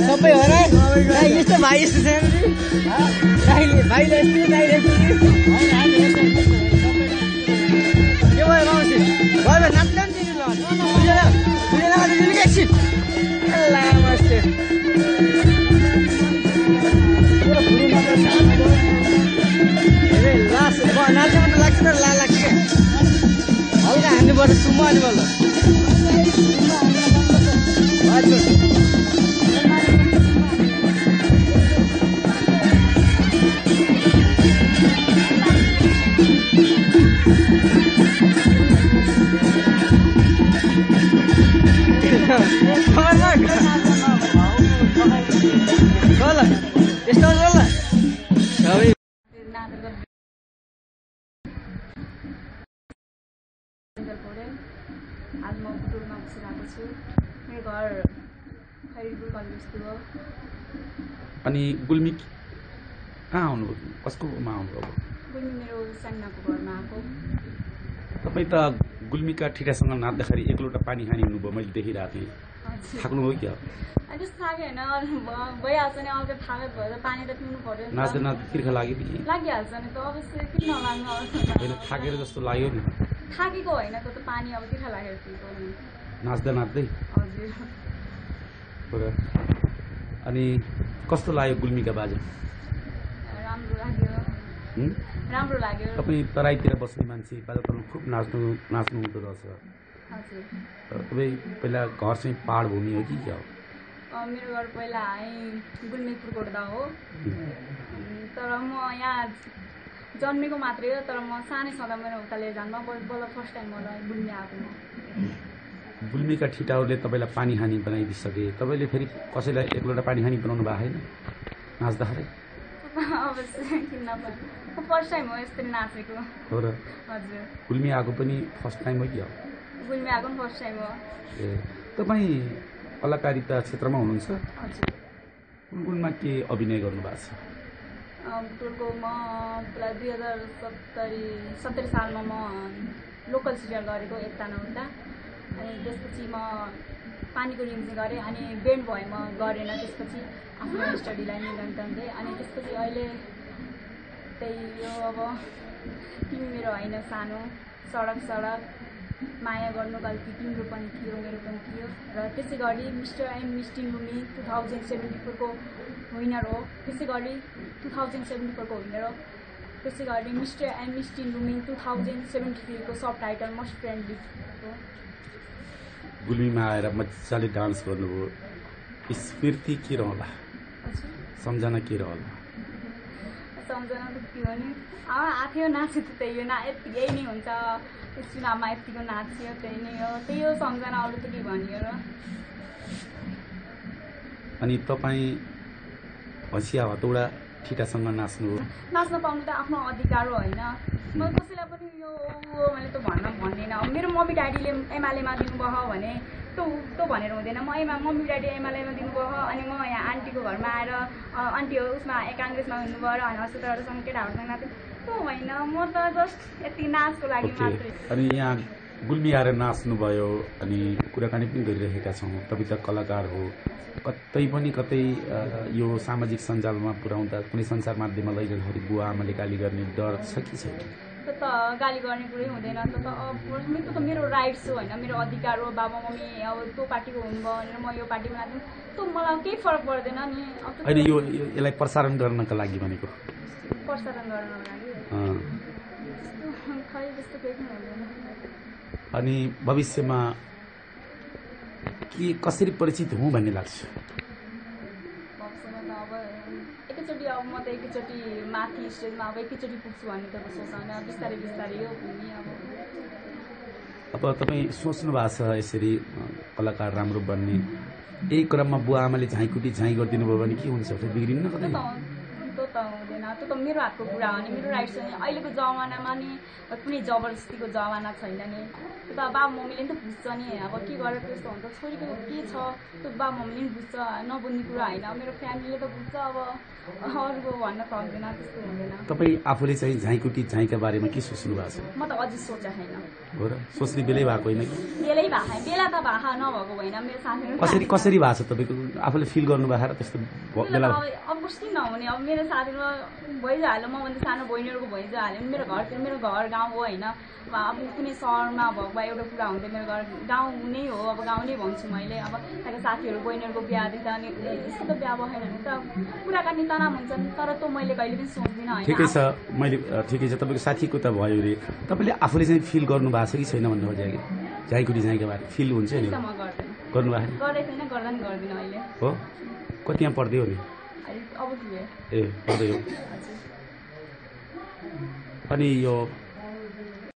सबै हो र यस्तो भाइ यस्तो छ भाइले यस्तो दाइले के भयो माउसी भयो नाच्दा नि एकछिन नमस्ते लास्ट नाच्नु त लाग्छ तर लाग्छ हल्का हान्नुपर्छ सुम्म अनि बल्ल हजुर यस्तो ल सबै आज म बुटोलमा बसिरहेको छु मेरो घर खैरपुर कलेजको हो अनि गुल्मी कहाँ आउनु कसकोमा आउनुभयो गुल्मी मेरो साङ्नाको घरमा आएको तपाईँ त गुल्मीका ठिटासँग नाच्दाखेरि एक लोटा पानी खाने हुनुभयो मैले देखिरहेको थिएँ थाक्नुभयो क्या त्यस्तो थाक्यो होइन भइहाल्छ नि अलिकति थाकै भएर पानी त पिउनु पर्यो नाच्दा नाच्दा तिर्खा लाग्यो नि लागिहाल्छ नि त अवश्य किन नलाग्नु होइन थाकेर जस्तो लाग्यो नि थाकेको होइन त पानी अब तिर्खा लागेर पिएको नि नाच्दा नाच्दै हजुर अनि कस्तो लाग्यो गुल्मीका बाजा राम्रो लाग्यो तपाईँ तराईतिर बस्ने मान्छे बाजातर्फ खुब नाच्नु हुँदो रहेछ हजुर तपाईँ पहिला घर चाहिँ पहाड भूमि हो कि क्या हो मेरो घर पहिला गुल्मी पुर्कोटदा हो तर म यहाँ जन्मेको मात्रै हो तर म सानै सदा मेरो उताले जान्दा बल्ल फर्स्ट टाइम मलाई गुल्मी आएको गुल्मीका ठिटाहरूले तपाईँलाई पानी खानी बनाइदिइसके तपाईँले फेरि कसैलाई एक लोटा पानी खानी बनाउनु भएको छैन नाच्दाखेरि अवश्य किन फर्स्ट टाइम हो यसरी नाचेको हो र हजुर गुल्मी आएको पनि फर्स्ट टाइम हो कि हो गुल्मी आएको पनि फर्स्ट टाइम हो ए तपाईँ कलाकारिता क्षेत्रमा हुनुहुन्छ हजुर कुन कुनमा के अभिनय गर्नुभएको छ बुटोलको म पहिला 2070 सालमा म लोकल सिरियल गरेको एकता नहुँदा अनि त्यसपछि म पानीको रिम्स गरेँ अनि बेन्ड भएँ म गरेन त्यसपछि आफ्नो स्टडीलाई निरन्तरले अनि त्यसपछि अहिले त्यही यो अब तिमी मेरो होइन सानो सडक सडक माया गर्नु गल्ती तिम्रो पनि थियो मेरो पनि थियो र त्यसै गरी मिस्टर एन्ड मिस टिङ्गुमी 2074 को विनर हो त्यसै गरी 2074 को विनर हो त्यसै गरी मिस्टर एन्ड मिस टिङ्गुमी 2073 को सब टाइटल मोस्ट फ्रेन्डली हो गुल्मीमा आएर मजाले डान्स गर्नुभयो स्मृति के रहला सम्झना के रहला सम्झना त के हो नि आफै नाच्यो त त्यही हो यही नै हुन्छ चुनावमा यतिको नाच्यो त्यही नै हो त्यही हो सम्झना अरू त के भनियो र अनि तपाईँ हँसिया हतौडा ठिटासँग नाच्नु नाच्न पाउनु त आफ्नो अधिकार हो होइन म कसैलाई पनि यो मैले त भन्दिनँ मेरो मम्मी ड्याडीले एमालेमा दिनुभयो भने त्यो भनेर हुँदैन मम्मी ड्याडी एमालेमा दिनुभयो अनि म यहाँ आन्टीको घरमा आएर आन्टी उसमा काङ्ग्रेसमा हुनुभयो र होइन हस्पिटलहरूसँग केटाहरूसँग नाच्यो त्यो होइन म त जस्ट यति नाचको लागि मात्रै अनि यहाँ गुल्मी आएर नाच्नुभयो अनि कुराकानी पनि गरिरहेका छौँ तपाईँ त कलाकार हो कतै पनि कतै यो सामाजिक सञ्जालमा पुर्याउँदा कुनै सञ्चार माध्यममा लैजाँदाखेरि बुवा आमाले गाली गर्ने डर छ कि छैन त गाली गर्ने कुरै हुँदैन त त्यो त मेरो राइट्स हो होइन मेरो अधिकार हो बाबा मम्मी अब त्यो पार्टीको हुनुभयो भनेर म यो पार्टीमा नाच्नु त्यो मलाई केही फरक पर्दैन नि होइन यसलाई प्रसारण गर्नका लागि भनेको प्रसारण गर्नको लागि खै त्यस्तो केही पनि हुँदैन अनि भविष्यमा के कसरी परिचित हुँ भन्ने लाग्छ भविष्यमा त अब एकैचोटि अब म त एकैचोटि माथि स्टेजमा अब एकैचोटि पुग्छु भन्ने त सोच्दैन बिस्तारै बिस्तारै हो पुग्ने अब तपाईँ सोच्नु भएको छ यसरी कलाकार राम्रो बन्ने यही क्रममा बुवा आमाले झाइकुटी झाइ गरिदिनु भयो भने के हुन्छ बिग्रिन्न कतै त्यो त त हुँदैन, त्यो त मेरो हातको कुरा हो नि, मेरो राइट छ नि। अहिलेको जमानामा नि कुनै जबरजस्तीको जमाना छैन नि, त्यो त बाबा मम्मीले नि त बुझ्छ नि। अब के गरेर त्यस्तो हुन्छ, छोरीको के छ त्यो बाबा मम्मीले नि बुझ्छ, नबुझ्ने कुरा होइन। मेरो फ्यामिलीले त बुझ्छ, अब अरूको भन्न सक्दैन, त्यस्तो हुँदैन। तपाईँ आफूले चाहिँ झाइकुटी झाइका बारेमा के सोच्नु भएको छ? म त अझै सोचेको छैन। हो र? सोच्ने बेलै भएको होइन कि? बेलै भएको छैन, बेला त भाषा नभएको होइन। मेरो साथीहरू कसरी भएको छ तपाईँको? आफूले फिल गर्नुभएको र त्यस्तो बेला? अब कस्तो नहुने, अब मेरो साथीहरू भइजाल्यो, मभन्दा सानो बहिनीहरूको भइजाल्यो। मेरो घरतिर, मेरो घर गाउँ हो होइन। अब कुनै सहरमा भएको भए एउटा कुरा हुन्थ्यो, मेरो घर गाउँ नै हो, अब गाउँ नै भन्छु मैले। अब त्यहाँको साथीहरू बहिनीहरूको बिहा देख्दा अनि यस्तो त बिहा भएन भने त कुराकानी तनाव हुन्छन्, तर त्यो मैले कहिले पनि सोच्दिनँ होइन। ठिकै छ, मैले ठिकै छ, तपाईँको साथीको त भयो रे। तपाईँले आफूले चाहिँ फिल गर्नु भएको छ कि छैन भन्नु खोजेँ कि झाइकुटी झाइका बारे फिल हुन्छ नि? म गर्दैन, गर्नुभएको गरेको छैन, गर्दा नि गर्दिनँ अहिले। हो? कतिमा पढ्दै हो नि? अब के ए पढ्दै हो। अनि यो